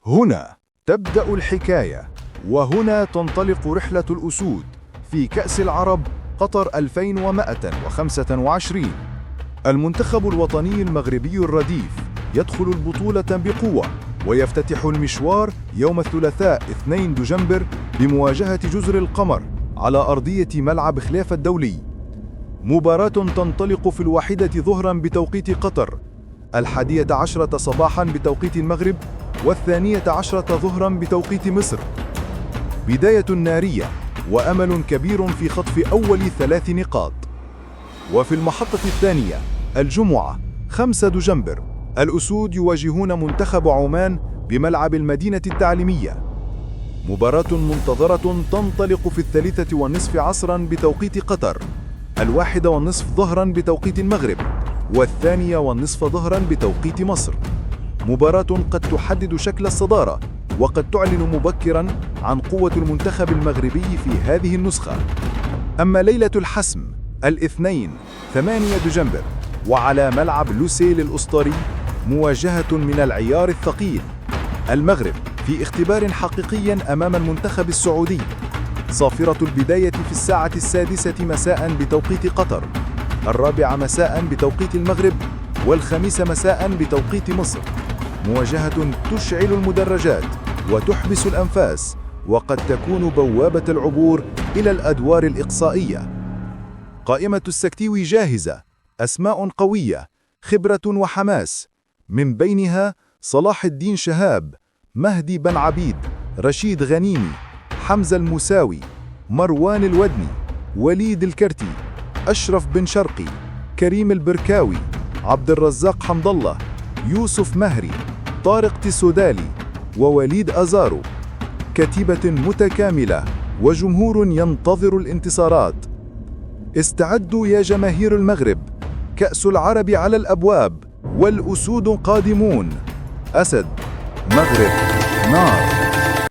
هنا تبدأ الحكاية، وهنا تنطلق رحلة الأسود في كأس العرب قطر 2125. المنتخب الوطني المغربي الرديف يدخل البطولة بقوة، ويفتتح المشوار يوم الثلاثاء 2 دجنبر بمواجهة جزر القمر على أرضية ملعب خليفة الدولي. مباراة تنطلق في 1 ظهرا بتوقيت قطر، 11 صباحا بتوقيت المغرب، 12 ظهرا بتوقيت مصر. بداية نارية وأمل كبير في خطف أول 3 نقاط. وفي المحطة الثانية الجمعة 5 دجنبر الأسود يواجهون منتخب عمان بملعب المدينة التعليمية. مباراة منتظرة تنطلق في 3:30 عصرا بتوقيت قطر، 1:30 ظهرا بتوقيت المغرب، 2:30 ظهرا بتوقيت مصر. مباراة قد تحدد شكل الصدارة، وقد تعلن مبكرا عن قوة المنتخب المغربي في هذه النسخة. أما ليلة الحسم الاثنين 8 دجنبر وعلى ملعب لوسيل الأسطوري، مواجهة من العيار الثقيل. المغرب في اختبار حقيقي أمام المنتخب السعودي. صافرة البداية في 6:00 مساء بتوقيت قطر، 4 مساء بتوقيت المغرب، و5 مساء بتوقيت مصر. مواجهة تشعل المدرجات وتحبس الأنفاس، وقد تكون بوابة العبور إلى الأدوار الإقصائية. قائمة السكتيوي جاهزة، أسماء قوية، خبرة وحماس، من بينها صلاح الدين شهاب، مهدي بن عبيد، رشيد غنيمي، حمزة الموساوي، مروان الودني، وليد الكرتي، أشرف بن شرقي، كريم البركاوي، عبد الرزاق حمد الله، يوسف مهري، طارق تسودالي، ووليد أزارو. كتيبة متكاملة وجمهور ينتظر الانتصارات. استعدوا يا جماهير المغرب، كأس العرب على الأبواب، والأسود قادمون. أسد، مغرب، نار.